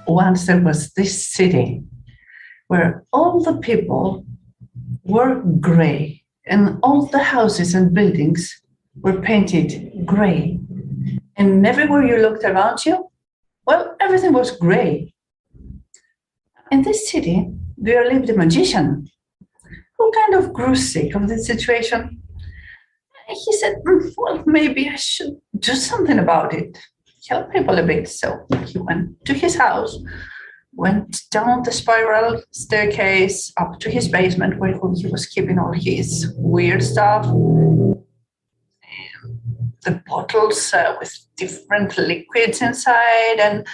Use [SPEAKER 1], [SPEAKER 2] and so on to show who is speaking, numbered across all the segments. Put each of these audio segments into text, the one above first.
[SPEAKER 1] once there was this city where all the people were gray and all the houses and buildings were painted gray. And everywhere you looked around you, well, everything was gray. In this city, there lived a magician who kind of grew sick of the situation. He said, well, maybe I should do something about it, help people a bit. So he went to his house, went down the spiral staircase up to his basement where he was keeping all his weird stuff, the bottles with different liquids inside. And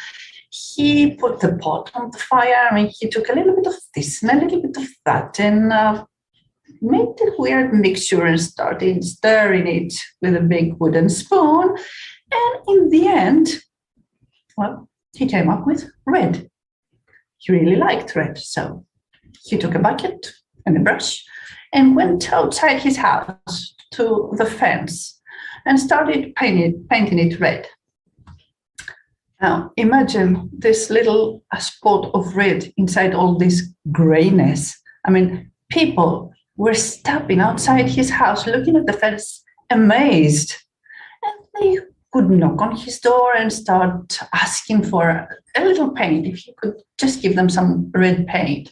[SPEAKER 1] he put the pot on the fire. I mean, he took a little bit of this and a little bit of that and made a weird mixture and started stirring it with a big wooden spoon. And in the end, well, he came up with red. He really liked red. So he took a bucket and a brush and went outside his house to the fence and started painting it red. Now, imagine this little spot of red inside all this grayness. I mean, people were stopping outside his house, looking at the fence, amazed. And they could knock on his door and start asking for a little paint, if he could just give them some red paint.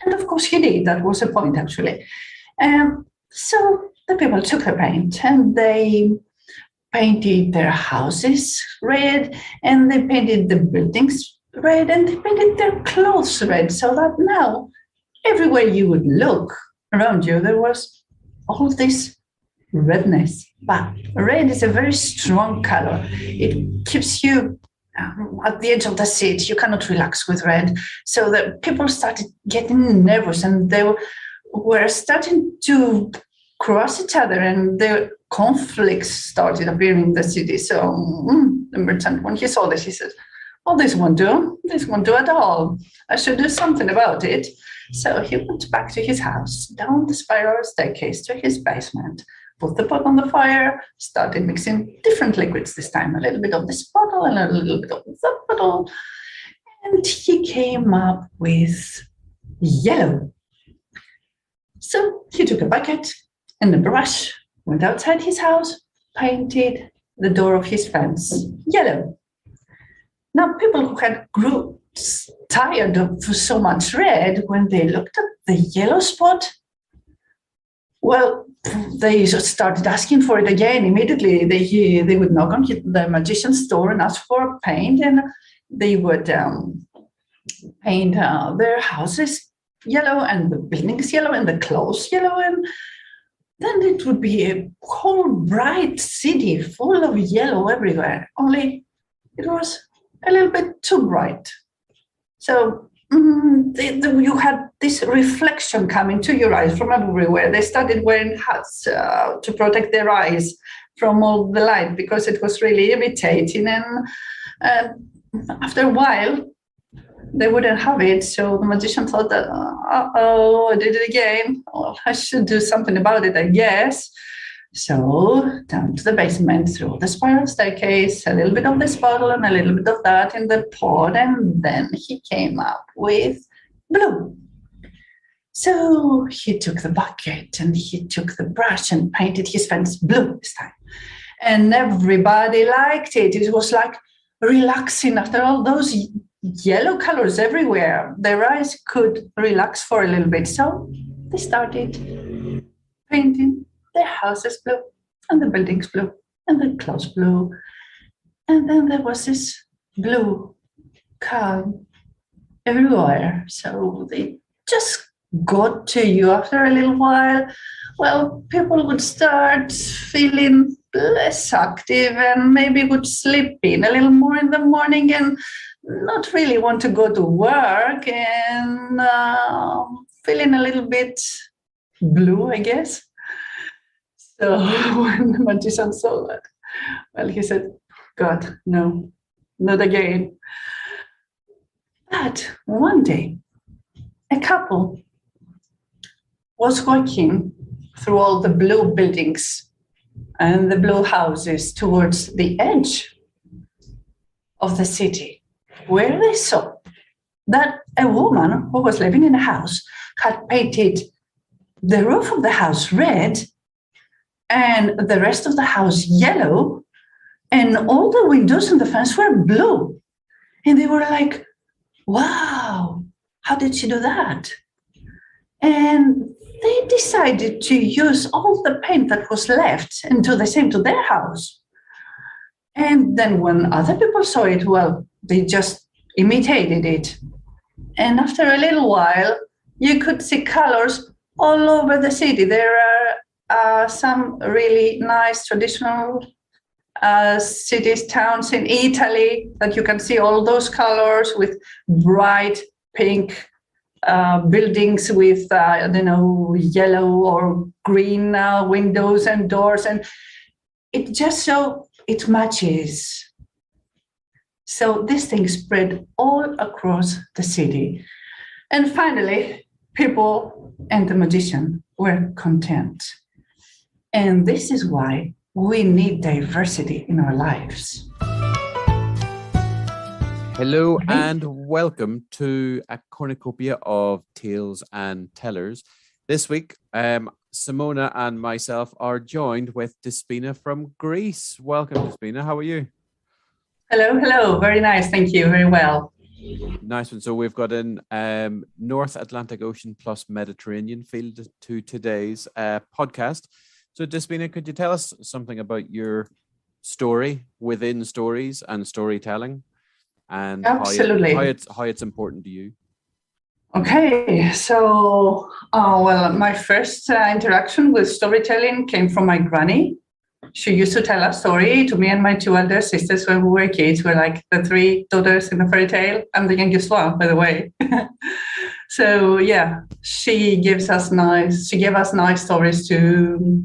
[SPEAKER 1] And of course he did. That was the point, actually. So the people took the paint and they painted their houses red, and they painted the buildings red, and they painted their clothes red, so that now everywhere you would look around you, there was all this redness. But red is a very strong color. It keeps you at the edge of the seat. You cannot relax with red. So the people started getting nervous, and they were starting to cross each other, and the conflicts started appearing in the city. So the merchant, when he saw this, he said, oh, this won't do. This won't do at all. I should do something about it. So he went back to his house, down the spiral staircase to his basement, put the pot on the fire, started mixing different liquids this time, a little bit of this bottle and a little bit of that bottle. And he came up with yellow. So he took a bucket and a brush, went outside his house, painted the door of his fence yellow. Now, people who had grew tired of so much red, when they looked at the yellow spot, well, they just started asking for it again immediately. They would knock on the magician's door and ask for paint, and they would paint their houses yellow and the buildings yellow and the clothes yellow, and then it would be a whole bright city full of yellow everywhere, only it was a little bit too bright. So you had this reflection coming to your eyes from everywhere. They started wearing hats to protect their eyes from all the light, because it was really irritating. And after a while, they wouldn't have it. So the magician thought that, I did it again. Well, I should do something about it, I guess. So down to the basement, through the spiral staircase, a little bit of this bottle and a little bit of that in the pot, and then he came up with blue. So he took the bucket and he took the brush and painted his fence blue this time. And everybody liked it. It was like relaxing after all those yellow colors everywhere. Their eyes could relax for a little bit. So they started painting their houses blue, and the buildings blue, and the clothes blue. And then there was this blue calm everywhere. So they just got to you after a little while. Well, people would start feeling less active and maybe would sleep in a little more in the morning and not really want to go to work, and feeling a little bit blue, I guess. So when the magician saw that, well, he said, God, no, not again. But one day, a couple was walking through all the blue buildings and the blue houses towards the edge of the city, where they saw that a woman who was living in a house had painted the roof of the house red and the rest of the house yellow, and all the windows and the fence were blue. And they were like, wow, how did she do that? And they decided to use all the paint that was left and do the same to their house. And then when other people saw it, well, they just imitated it. And after a little while, you could see colors all over the city. There are some really nice traditional cities, towns in Italy that you can see all those colors with bright pink buildings with, yellow or green windows and doors. And it just so it matches. So this thing spread all across the city. And finally, people and the magician were content. And this is why we need diversity in our lives.
[SPEAKER 2] Hello and welcome to a cornucopia of tales and tellers. This week, Simona and myself are joined with Despina from Greece. Welcome, Despina. How are you?
[SPEAKER 1] Hello. Very nice. Thank you. Very well.
[SPEAKER 2] Nice one. So we've got an North Atlantic Ocean plus Mediterranean field to today's podcast. So Despina, could you tell us something about your story within stories and storytelling, and
[SPEAKER 1] Absolutely.
[SPEAKER 2] how it's important to you?
[SPEAKER 1] Okay, so my first interaction with storytelling came from my granny. She used to tell a story to me and my two elder sisters when we were kids. We're like the three daughters in the fairy tale. I'm the youngest one, by the way. So yeah, she gave us nice stories to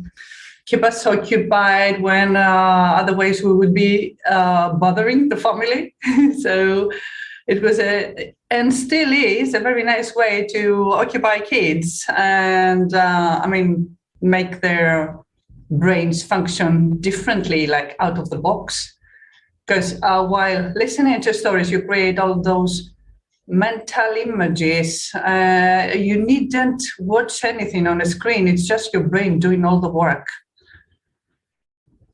[SPEAKER 1] keep us occupied when otherwise we would be bothering the family. So it was and still is a very nice way to occupy kids and make their brains function differently, like out of the box. Because while listening to stories, you create all those mental images. You needn't watch anything on a screen. It's just your brain doing all the work.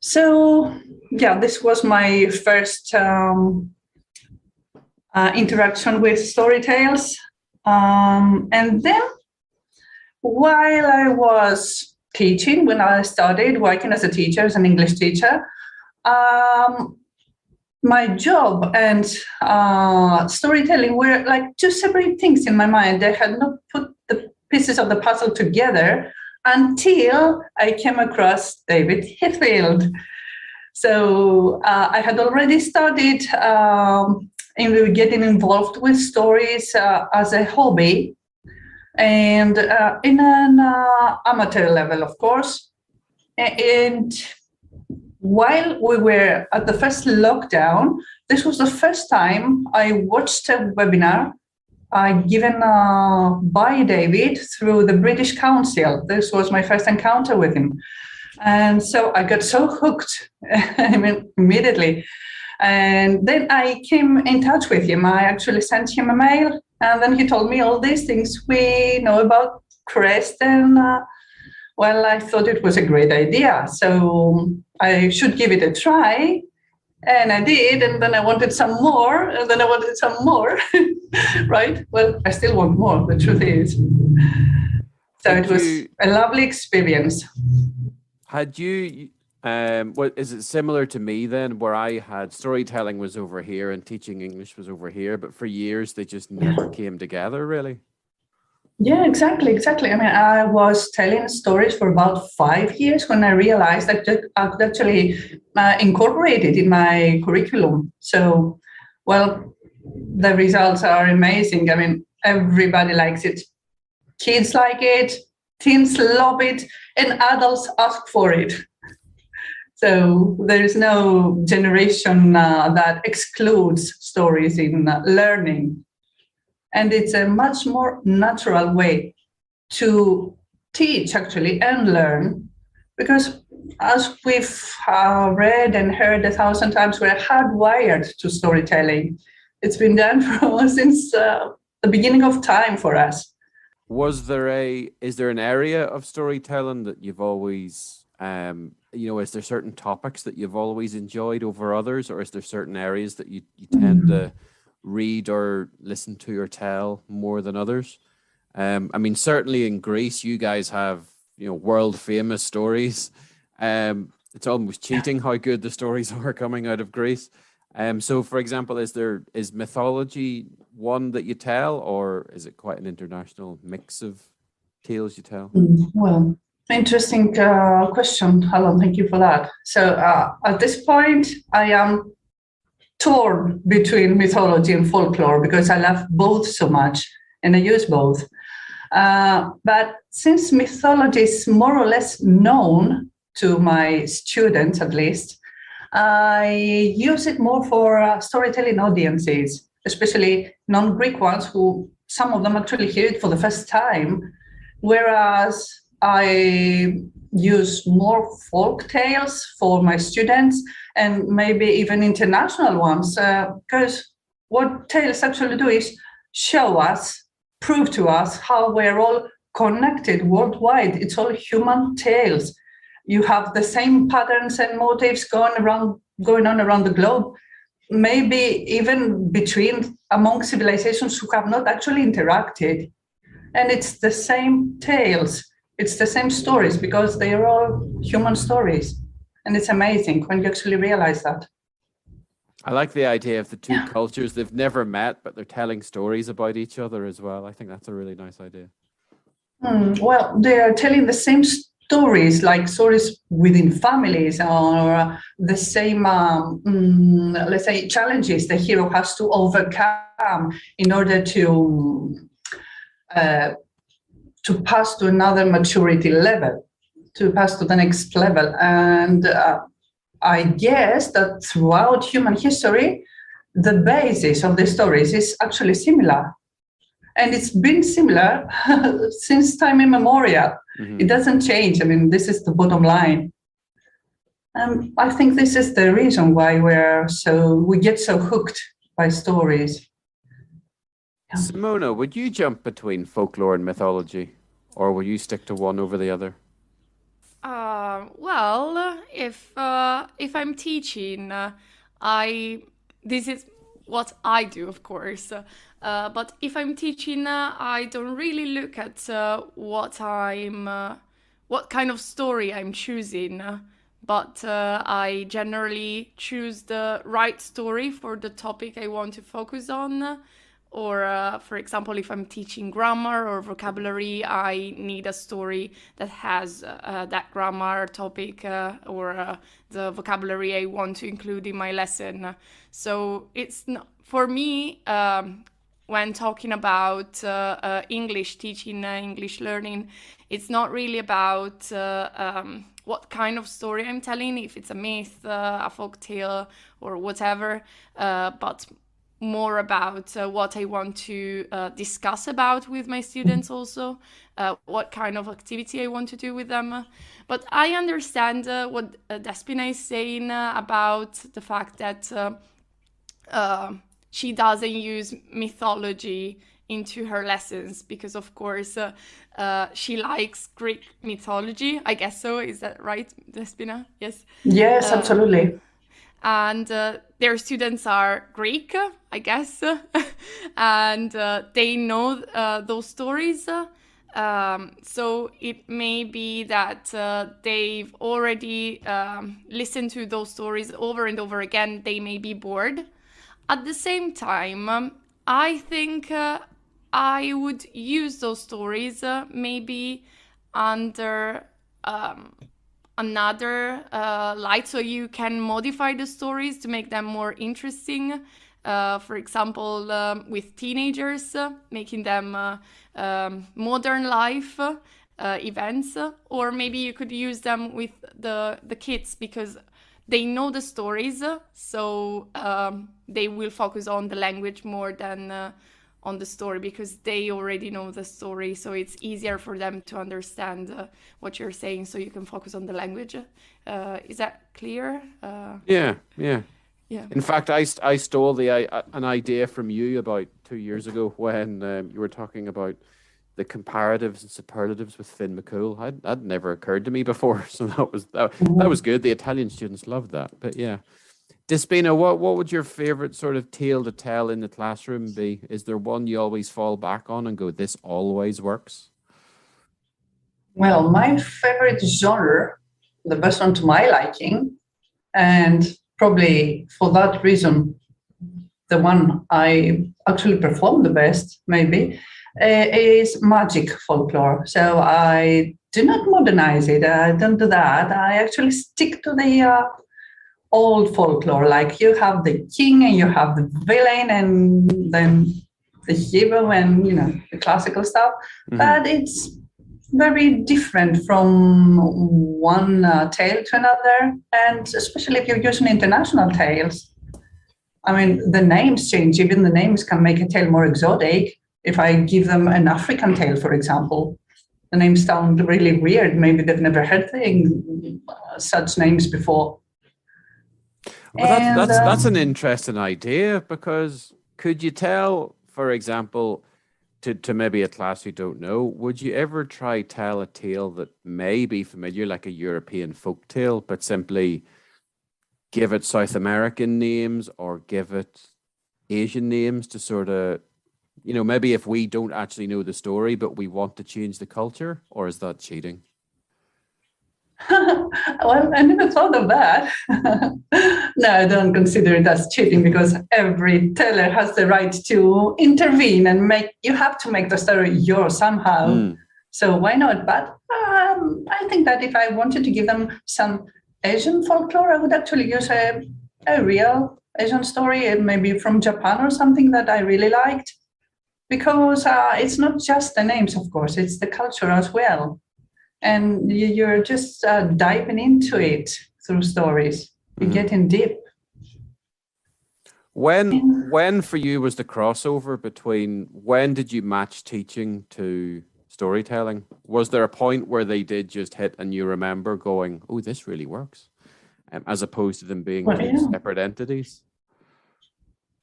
[SPEAKER 1] So, yeah, this was my first interaction with story tales. And then while I was teaching, when I started working as a teacher, as an English teacher, my job and storytelling were like two separate things in my mind. I had not put the pieces of the puzzle together until I came across David Heathfield. So I had already started getting involved with stories as a hobby, and in an amateur level, of course. And while we were at the first lockdown, this was the first time I watched a webinar given by David through the British Council. This was my first encounter with him. And so I got so hooked immediately. And then I came in touch with him. I actually sent him a mail, and then he told me all these things we know about Crest. And I thought it was a great idea. So I should give it a try. And I did. And then I wanted some more. And then I wanted some more. Right? Well, I still want more. The truth is. So it was a lovely experience.
[SPEAKER 2] Had you, is it similar to me then, where I had storytelling was over here and teaching English was over here, but for years they just never came together, really?
[SPEAKER 1] Yeah, exactly. I mean, I was telling stories for about 5 years when I realized that I could actually incorporate it in my curriculum. So, well, the results are amazing. I mean, everybody likes it. Kids like it, teens love it, and adults ask for it. So there is no generation that excludes stories in learning. And it's a much more natural way to teach, actually, and learn, because as we've read and heard 1,000 times, we're hardwired to storytelling. It's been done for us since the beginning of time for us.
[SPEAKER 2] Is there an area of storytelling that you've always, is there certain topics that you've always enjoyed over others, or is there certain areas that you tend to read or listen to or tell more than others? I mean, certainly in Greece, you guys have, world famous stories. It's almost cheating how good the stories are coming out of Greece. So for example, is mythology one that you tell, or is it quite an international mix of tales you tell?
[SPEAKER 1] Well, interesting question, Alan. Thank you for that. So at this point, I am torn between mythology and folklore because I love both so much and I use both. But since mythology is more or less known to my students, at least, I use it more for storytelling audiences, especially non-Greek ones who some of them actually hear it for the first time, whereas I use more folk tales for my students and maybe even international ones, because what tales actually do is show us, prove to us how we're all connected worldwide. It's all human tales. You have the same patterns and motives going on around the globe, maybe even among civilizations who have not actually interacted. And it's the same tales, it's the same stories because they are all human stories. And it's amazing when you actually realize that.
[SPEAKER 2] I like the idea of the two cultures. They've never met, but they're telling stories about each other as well. I think that's a really nice idea.
[SPEAKER 1] Well, they are telling the same stories, like stories within families, or the same, let's say, challenges the hero has to overcome in order to pass to another maturity level, to pass to the next level. And I guess that throughout human history, the basis of the stories is actually similar. And it's been similar since time immemorial. Mm-hmm. It doesn't change. I mean, this is the bottom line. I think this is the reason why we get so hooked by stories.
[SPEAKER 2] Yeah. Simona, would you jump between folklore and mythology, or will you stick to one over the other?
[SPEAKER 3] Well, if I'm teaching, this is what I do, of course. But if I'm teaching, I don't really look at what kind of story I'm choosing. But I generally choose the right story for the topic I want to focus on. Or, for example, if I'm teaching grammar or vocabulary, I need a story that has that grammar topic or the vocabulary I want to include in my lesson. So it's not, for me, when talking about English teaching, English learning, it's not really about what kind of story I'm telling, if it's a myth, a folk tale, or whatever, but more about what I want to discuss about with my students also, what kind of activity I want to do with them. But I understand what Despina is saying about the fact that she doesn't use mythology into her lessons because, of course, she likes Greek mythology. I guess so. Is that right, Despina? Yes?
[SPEAKER 1] Yes, absolutely.
[SPEAKER 3] And their students are Greek, I guess, and they know those stories. So it may be that they've already listened to those stories over and over again. They may be bored. At the same time, I think I would use those stories maybe under another light, so you can modify the stories to make them more interesting. For example, with teenagers, making them modern life events, or maybe you could use them with the kids because they know the stories, so they will focus on the language more than on the story because they already know the story, so it's easier for them to understand what you're saying, so you can focus on the language. Is that clear?
[SPEAKER 2] Yeah.
[SPEAKER 3] Yeah.
[SPEAKER 2] In fact, I stole an idea from you about 2 years ago when you were talking about the comparatives and superlatives with Finn McCool. That never occurred to me before, so that was good. The Italian students loved that. But yeah, Despina, what would your favorite sort of tale to tell in the classroom be? Is there one you always fall back on and go, this always works?
[SPEAKER 1] Well, my favorite genre, the best one to my liking, and probably for that reason, the one I actually perform the best, maybe, is magic folklore. So I do not modernize it. I don't do that. I actually stick to the old folklore. Like you have the king and you have the villain and then the hero and, the classical stuff. Mm-hmm. But it's very different from one tale to another. And especially if you're using international tales, I mean, the names change. Even the names can make a tale more exotic. If I give them an African tale, for example, the names sound really weird. Maybe they've never heard such names before.
[SPEAKER 2] Well, that's an interesting idea, because could you tell, for example, to maybe a class who don't know, would you ever try tell a tale that may be familiar, like a European folk tale, but simply give it South American names or give it Asian names to sort of, maybe if we don't actually know the story, but we want to change the culture? Or is that cheating?
[SPEAKER 1] Well, I never thought of that. No, I don't consider it as cheating, because every teller has the right to intervene and you have to make the story yours somehow. So why not? But I think that if I wanted to give them some Asian folklore, I would actually use a real Asian story, maybe from Japan or something that I really liked, because it's not just the names, of course, it's the culture as well. And you're just diving into it through stories. You're getting deep.
[SPEAKER 2] When for you was the crossover between, when did you match teaching to storytelling? Was there a point where they did just hit and you remember going, oh, this really works, as opposed to them being two separate entities?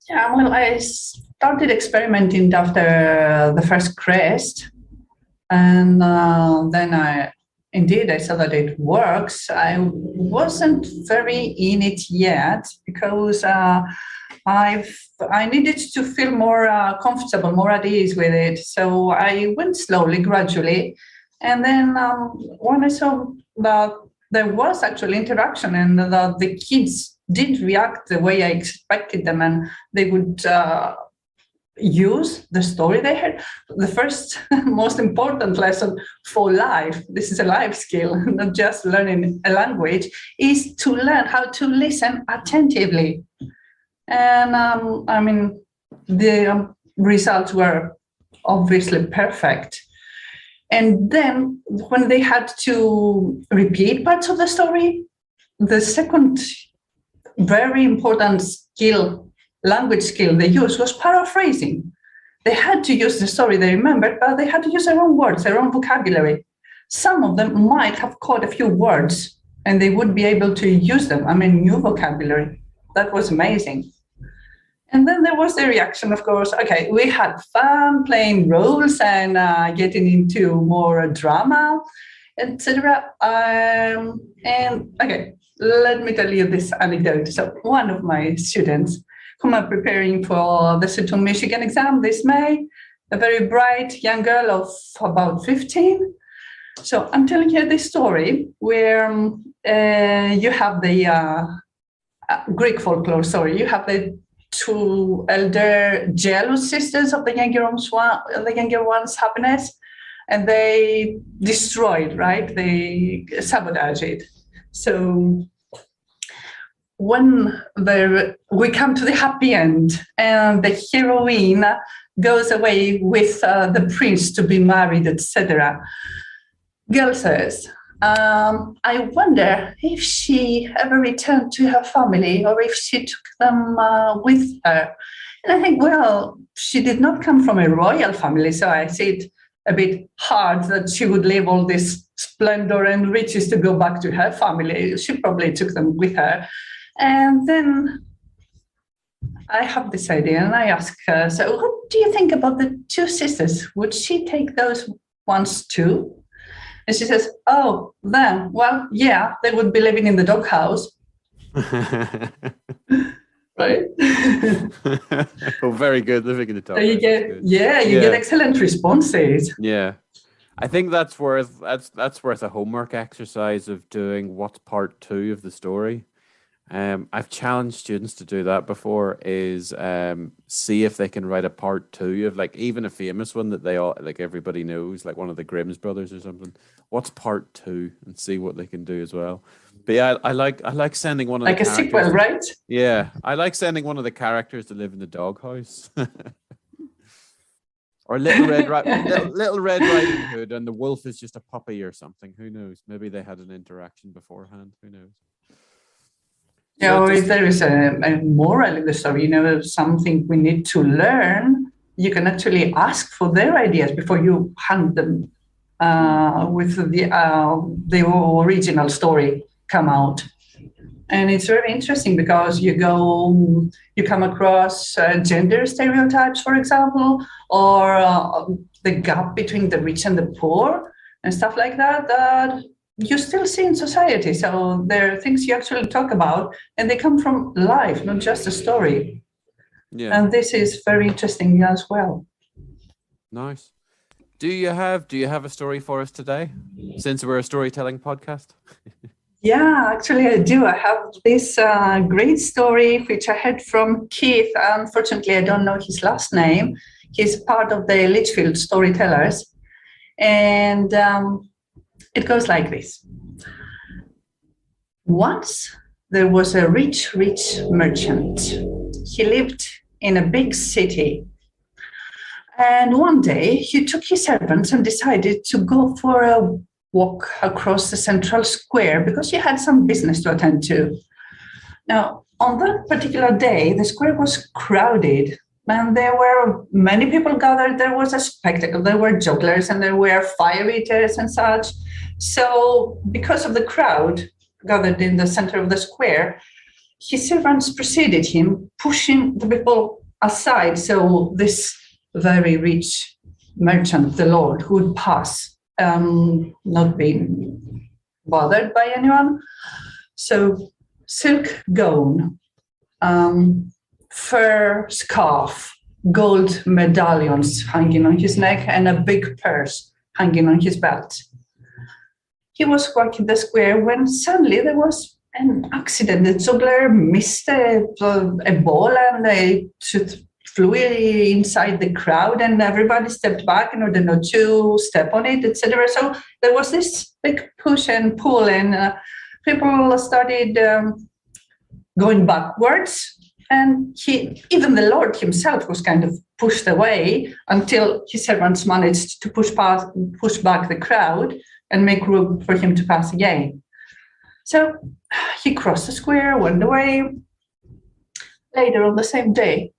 [SPEAKER 1] Yeah, well, I started experimenting after the first Crest. And then I saw that it works. I wasn't very in it yet, because I needed to feel more comfortable, more at ease with it. So I went slowly, gradually. And then when I saw that there was actual interaction and that the kids did react the way I expected them, and they would use the story they heard. The first most important lesson for life, this is a life skill, not just learning a language, is to learn how to listen attentively. And the results were obviously perfect. And then when they had to repeat parts of the story, the second very important language skill they used was paraphrasing. They had to use the story they remembered, but they had to use their own words, their own vocabulary. Some of them might have caught a few words and they would be able to use them. New vocabulary. That was amazing. And then there was the reaction, of course. Okay, we had fun playing roles and getting into more drama, etc. And okay, let me tell you this anecdote. So one of my students, whom I'm preparing for the Sutton, Michigan exam this May, a very bright young girl of about 15. So I'm telling her this story where you have the Greek folklore story. You have the two elder jealous sisters of the younger one's happiness, and they destroy it, right? They sabotage it. So when we come to the happy end and the heroine goes away with the prince to be married, etc., girl says, I wonder if she ever returned to her family or if she took them with her. And I think, well, she did not come from a royal family, so I see it a bit hard that she would leave all this splendor and riches to go back to her family. She probably took them with her. And then I have this idea, and I ask her, so what do you think about the two sisters? Would she take those ones too? And she says, oh, them. Well, yeah, they would be living in the doghouse. Right?
[SPEAKER 2] Oh, very good. Living in the doghouse.
[SPEAKER 1] You get excellent responses.
[SPEAKER 2] Yeah. I think that's worth a homework exercise of doing what's part 2 of the story. I've challenged students to do that before, is see if they can write a part 2 of, like, even a famous one that they all, like, everybody knows, like one of the Grimm's brothers or something. What's part 2, and see what they can do as well. But yeah, I like sending one of
[SPEAKER 1] like
[SPEAKER 2] the
[SPEAKER 1] a sequel, right?
[SPEAKER 2] Yeah, I like sending one of the characters to live in the doghouse. Or Little Red Riding Hood, and the wolf is just a puppy or something. Who knows? Maybe they had an interaction beforehand. Who knows?
[SPEAKER 1] Yeah, or if there is a moral in the story, something we need to learn, you can actually ask for their ideas before you hand them with the original story come out. And it's very interesting because you come across gender stereotypes, for example, or the gap between the rich and the poor and stuff like that, that you still see in society. So there are things you actually talk about, and they come from life, not just a story. Yeah. And this is very interesting as well.
[SPEAKER 2] Nice. Do you have a story for us today, since we're a storytelling podcast?
[SPEAKER 1] Yeah, actually I do. I have this great story which I heard from Keith. Unfortunately, I don't know his last name. He's part of the Litchfield Storytellers. And it goes like this. Once there was a rich merchant. He lived in a big city. And one day he took his servants and decided to go for a walk across the central square because he had some business to attend to. Now, on that particular day, the square was crowded and there were many people gathered. There was a spectacle. There were jugglers and there were fire eaters and such. So because of the crowd gathered in the center of the square, his servants preceded him, pushing the people aside so this very rich merchant, the Lord, would pass, not being bothered by anyone. So silk gown, fur scarf, gold medallions hanging on his neck, and a big purse hanging on his belt. He was walking the square when suddenly there was an accident. The juggler missed a ball and they flew inside the crowd, and everybody stepped back in order not to step on it, etc. So there was this big push and pull, and people started going backwards. And even the Lord himself was kind of pushed away until his servants managed to push back the crowd and make room for him to pass again. So he crossed the square, went away. Later on the same day,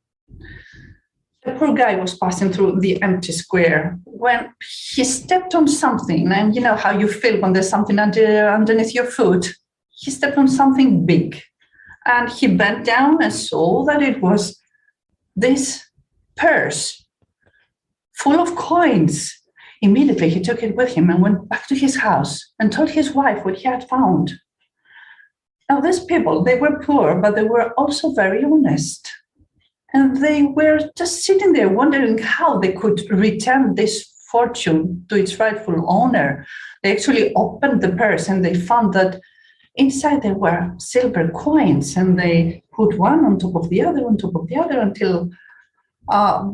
[SPEAKER 1] the poor guy was passing through the empty square when he stepped on something. And you know how you feel when there's something underneath your foot. He stepped on something big. And he bent down and saw that it was this purse full of coins. Immediately, he took it with him and went back to his house and told his wife what he had found. Now, these people, they were poor, but they were also very honest. And they were just sitting there wondering how they could return this fortune to its rightful owner. They actually opened the purse and they found that inside there were silver coins, and they put one on top of the other, until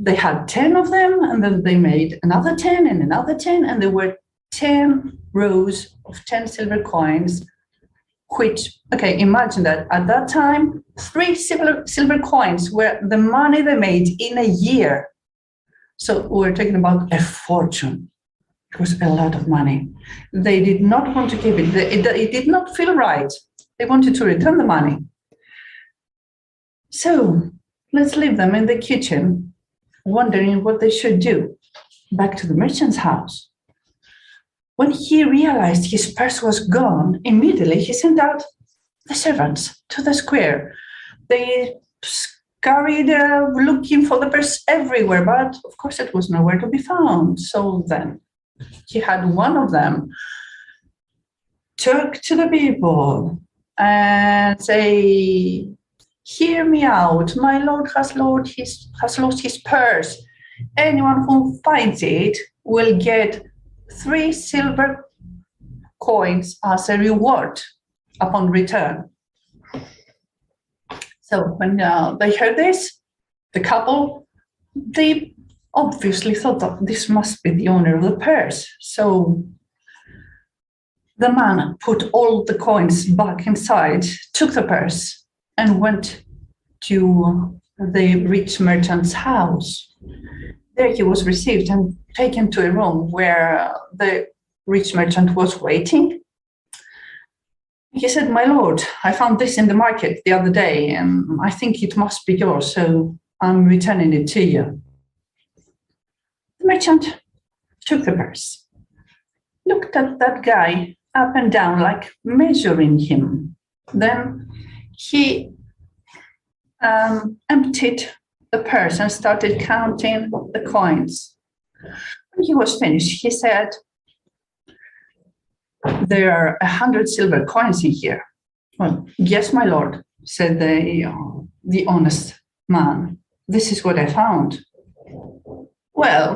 [SPEAKER 1] they had 10 of them, and then they made another 10 and another 10, and there were 10 rows of 10 silver coins, which, okay, imagine that at that time, 3 silver coins were the money they made in a year. So we're talking about a fortune. It was a lot of money. They did not want to keep it. It did not feel right. They wanted to return the money. So let's leave them in the kitchen, wondering what they should do. Back to the merchant's house. When he realized his purse was gone, immediately he sent out the servants to the square. They carried looking for the purse everywhere, but of course it was nowhere to be found. So then he had one of them talk to the people and say, "Hear me out. My lord has lost his purse. Anyone who finds it will get 3 silver coins as a reward upon return." So when they heard this, the couple, they obviously thought that this must be the owner of the purse. So the man put all the coins back inside, took the purse, and went to the rich merchant's house. There he was received and taken to a room where the rich merchant was waiting. He said, "My lord, I found this in the market the other day, and I think it must be yours, so I'm returning it to you." The merchant took the purse, looked at that guy up and down, like measuring him. Then he emptied the purse and started counting the coins. When he was finished, he said, "There are 100 silver coins in here." "Well, yes, my lord," said the honest man. "This is what I found." "Well,"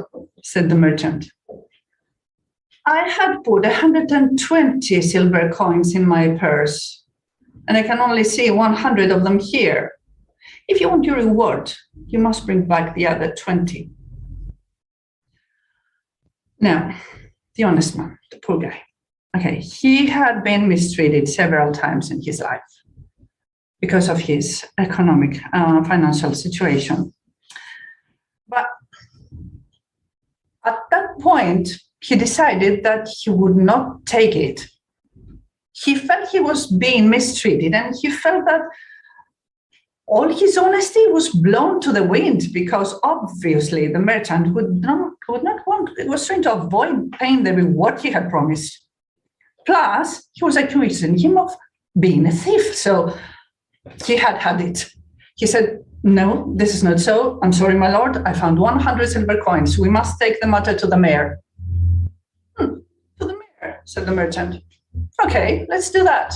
[SPEAKER 1] said the merchant, "I had put 120 silver coins in my purse, and I can only see 100 of them here. If you want your reward, you must bring back the other 20. Now, the honest man, the poor guy, okay, he had been mistreated several times in his life because of his economic, financial situation. But at that point, he decided that he would not take it. He felt he was being mistreated, and he felt that all his honesty was blown to the wind, because obviously the merchant would not want, it was trying to avoid paying the reward he had promised. Plus, he was accusing him of being a thief, so he had it. He said, "No, this is not so. I'm sorry, my lord. I found 100 silver coins. We must take the matter to the mayor." "To the mayor," said the merchant. "Okay, let's do that."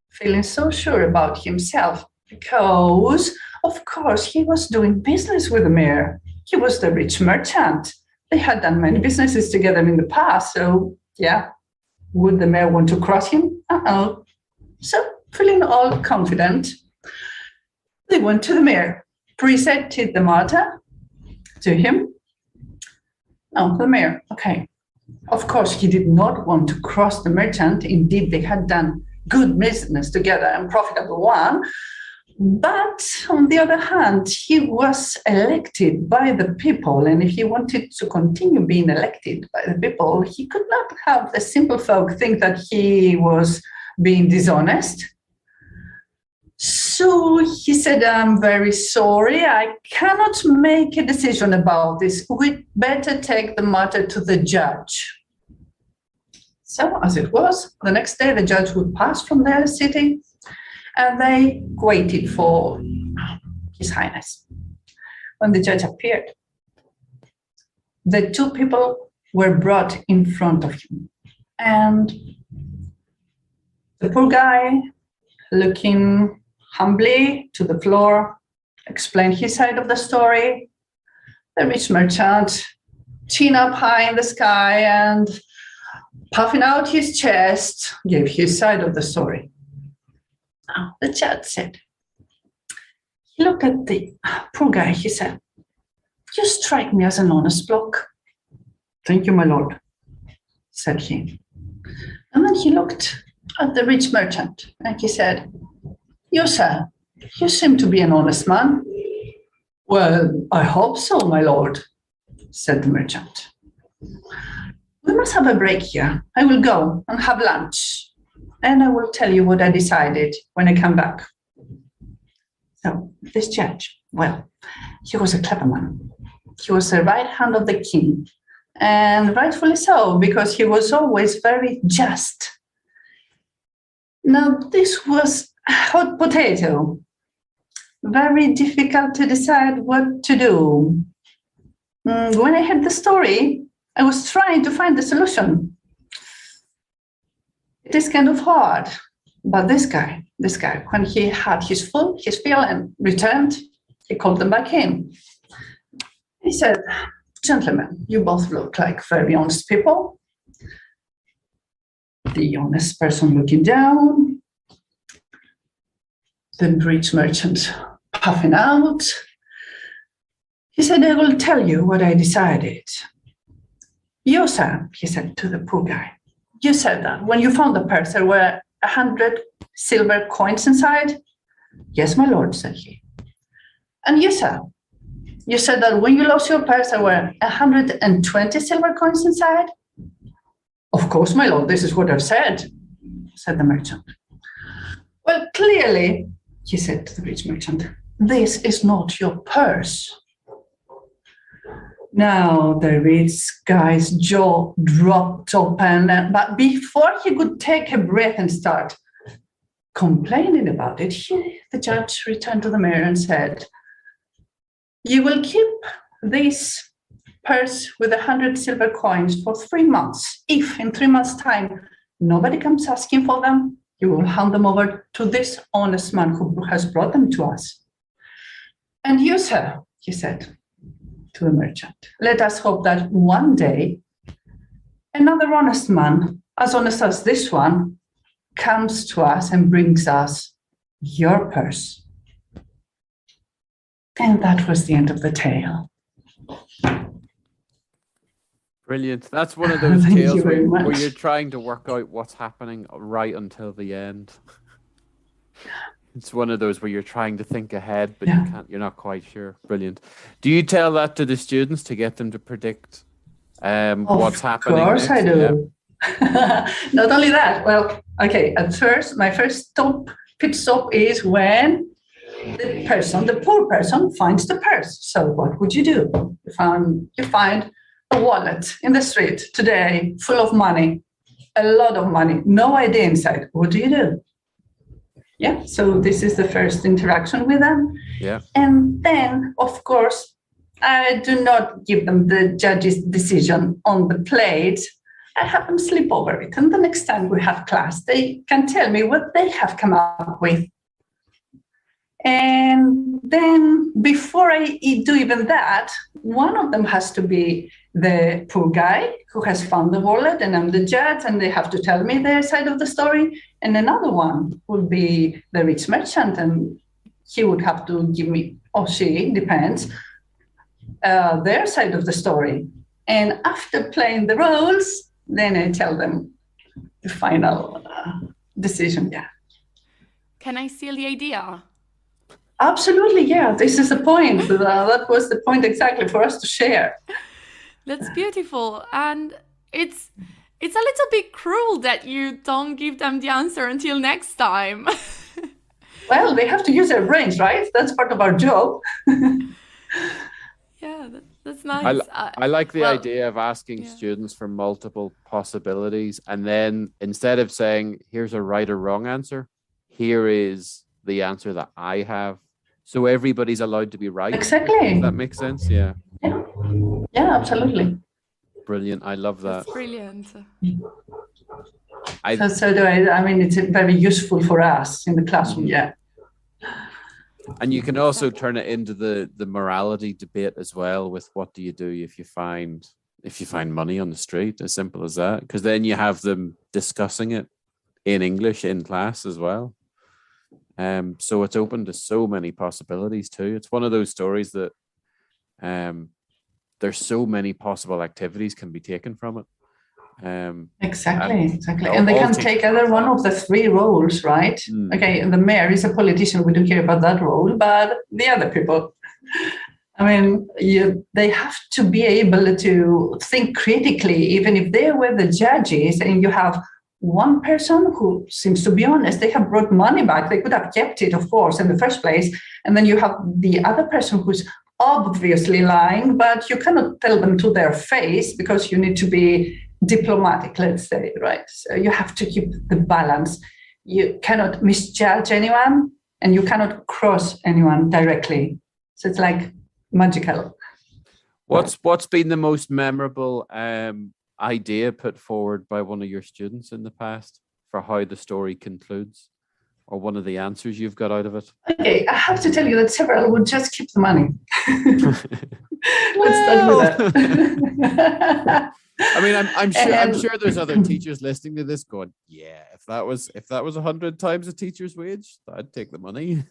[SPEAKER 1] Feeling so sure about himself, because, of course, he was doing business with the mayor. He was the rich merchant. They had done many businesses together in the past, so yeah, would the mayor want to cross him? Uh-oh. So, feeling all confident, they went to the mayor, presented the matter to him. No, the mayor, okay. Of course, he did not want to cross the merchant. Indeed, they had done good business together and profitable one. But on the other hand, he was elected by the people, and if he wanted to continue being elected by the people, he could not have the simple folk think that he was being dishonest. So he said, "I'm very sorry, I cannot make a decision about this. We'd better take the matter to the judge." So as it was, the next day the judge would pass from their city, and they waited for His Highness. When the judge appeared, the two people were brought in front of him. And the poor guy, looking humbly to the floor, explained his side of the story. The rich merchant, chin up high in the sky and puffing out his chest, gave his side of the story. Now, the judge said, he looked at the poor guy, he said, "You strike me as an honest bloke." "Thank you, my lord," said he. And then he looked at the rich merchant and he said, "You, sir, you seem to be an honest man." "Well, I hope so, my lord," said the merchant. "We must have a break here. I will go and have lunch, and I will tell you what I decided when I come back." So this judge, well, he was a clever man. He was the right hand of the king, and rightfully so, because he was always very just. Now, this was a hot potato. very difficult to decide what to do. When I heard the story, I was trying to find the solution. It is kind of hard, but this guy, when he had his fill and returned, he called them back in. He said, "Gentlemen, you both look like very honest people." The honest person looking down, the rich merchant puffing out. He said, "I will tell you what I decided. You said," he said to the poor guy, "you said that when you found the purse, there were 100 silver coins inside." "Yes, my lord," said he. "And you said that when you lost your purse, there were 120 silver coins inside." "Of course, my lord, this is what I've said," said the merchant. "Well, clearly," he said to the rich merchant, "this is not your purse." Now the rich guy's jaw dropped open, but before he could take a breath and start complaining about it, the judge returned to the mayor and said, "You will keep this purse with 100 silver coins for 3 months. If in 3 months' time nobody comes asking for them, you will hand them over to this honest man who has brought them to us. And you, sir," he said to the merchant, "let us hope that one day another honest man, as honest as this one, comes to us and brings us your purse." And that was the end of the tale.
[SPEAKER 2] Brilliant. That's one of those
[SPEAKER 1] Thank
[SPEAKER 2] tales
[SPEAKER 1] you very
[SPEAKER 2] where
[SPEAKER 1] much.
[SPEAKER 2] you're trying to work out what's happening right until the end. It's one of those where you're trying to think ahead, but
[SPEAKER 1] Yeah.
[SPEAKER 2] you can't. You're not quite sure. Brilliant. Do you tell that to the students to get them to predict what's happening?
[SPEAKER 1] Of course
[SPEAKER 2] next?
[SPEAKER 1] I do. Not only that, well, okay, at first, my first pit stop is when the poor person finds the purse. So what would you do? You find a wallet in the street today full of money, a lot of money, no idea inside. What do you do? Yeah, so this is the first interaction with them.
[SPEAKER 2] Yeah.
[SPEAKER 1] And then, of course, I do not give them the judge's decision on the plate. I have them sleep over it. And the next time we have class, they can tell me what they have come up with. And then before I do even that, one of them has to be the poor guy who has found the wallet, and I'm the judge, and they have to tell me their side of the story. And another one would be the rich merchant, and he would have to give me, or she, depends, their side of the story. And after playing the roles, then I tell them the final decision. Yeah.
[SPEAKER 3] Can I steal the idea?
[SPEAKER 1] Absolutely, yeah. This is the point. That was the point exactly for us to share.
[SPEAKER 3] That's beautiful. And it's a little bit cruel that you don't give them the answer until next time.
[SPEAKER 1] Well, they have to use their brains, right? That's part of our job.
[SPEAKER 3] Yeah, that's nice.
[SPEAKER 2] I like the idea of asking students for multiple possibilities, and then instead of saying, here's a right or wrong answer, here is the answer that I have. So everybody's allowed to be right.
[SPEAKER 1] Exactly.
[SPEAKER 2] Does that make sense? Yeah.
[SPEAKER 1] Yeah, absolutely.
[SPEAKER 2] Brilliant. I love that.
[SPEAKER 3] That's brilliant.
[SPEAKER 1] So do I. I mean, it's very useful for us in the classroom. Yeah.
[SPEAKER 2] And you can also turn it into the morality debate as well, with what do you do if you find money on the street, as simple as that, because then you have them discussing it in English in class as well. So it's open to so many possibilities too. It's one of those stories that there's so many possible activities can be taken from it.
[SPEAKER 1] Exactly. And they can take either one of the three roles, right? Okay, and the mayor is a politician. We don't care about that role, but the other people, I mean, they have to be able to think critically, even if they were the judges, and you have one person who seems to be honest. They have brought money back. They could have kept it, of course, in the first place. And then you have the other person who's obviously lying, but you cannot tell them to their face because you need to be diplomatic, let's say, right? So you have to keep the balance. You cannot misjudge anyone. and you cannot cross anyone directly. So it's like magical.
[SPEAKER 2] What's been the most memorable idea put forward by one of your students in the past for how the story concludes, or one of the answers you've got out of it?
[SPEAKER 1] Okay, I have to tell you that several would just keep the money. Let's start with that.
[SPEAKER 2] I mean, I'm sure there's other teachers listening to this going, yeah, if that was 100 times a teacher's wage, I'd take the money.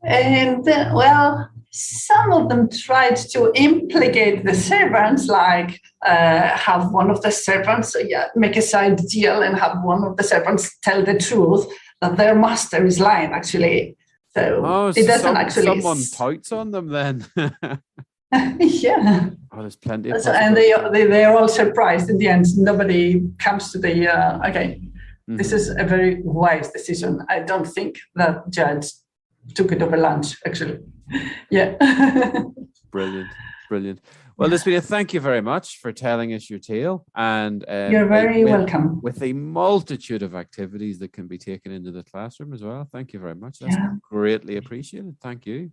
[SPEAKER 1] And well, some of them tried to implicate the servants, like have one of the servants make a side deal and have one of the servants tell the truth that their master is lying, actually. So it doesn't actually.
[SPEAKER 2] Someone pouts on them then.
[SPEAKER 1] Yeah.
[SPEAKER 2] Oh, there's plenty of.
[SPEAKER 1] And they're all surprised in the end. Nobody comes to the okay. Mm-hmm. This is a very wise decision. I don't think that judge took it over lunch, actually. Yeah. Brilliant.
[SPEAKER 2] Well, Despina, thank you very much for telling us your tale. And
[SPEAKER 1] you're very welcome.
[SPEAKER 2] With a multitude of activities that can be taken into the classroom as well. Thank you very much. That's greatly appreciated. Thank you.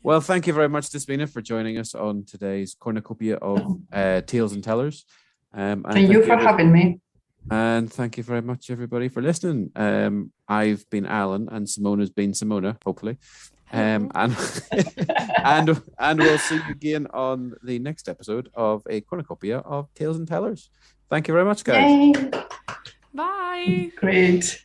[SPEAKER 2] Well, thank you very much, Despina, for joining us on today's cornucopia of Tales and Tellers.
[SPEAKER 1] Thank you for having me.
[SPEAKER 2] And thank you very much, everybody, for listening. I've been Alan, and Simona's been Simona, hopefully. And we'll see you again on the next episode of a cornucopia of Tales and Tellers. Thank you very much, guys.
[SPEAKER 3] Bye.
[SPEAKER 1] Great.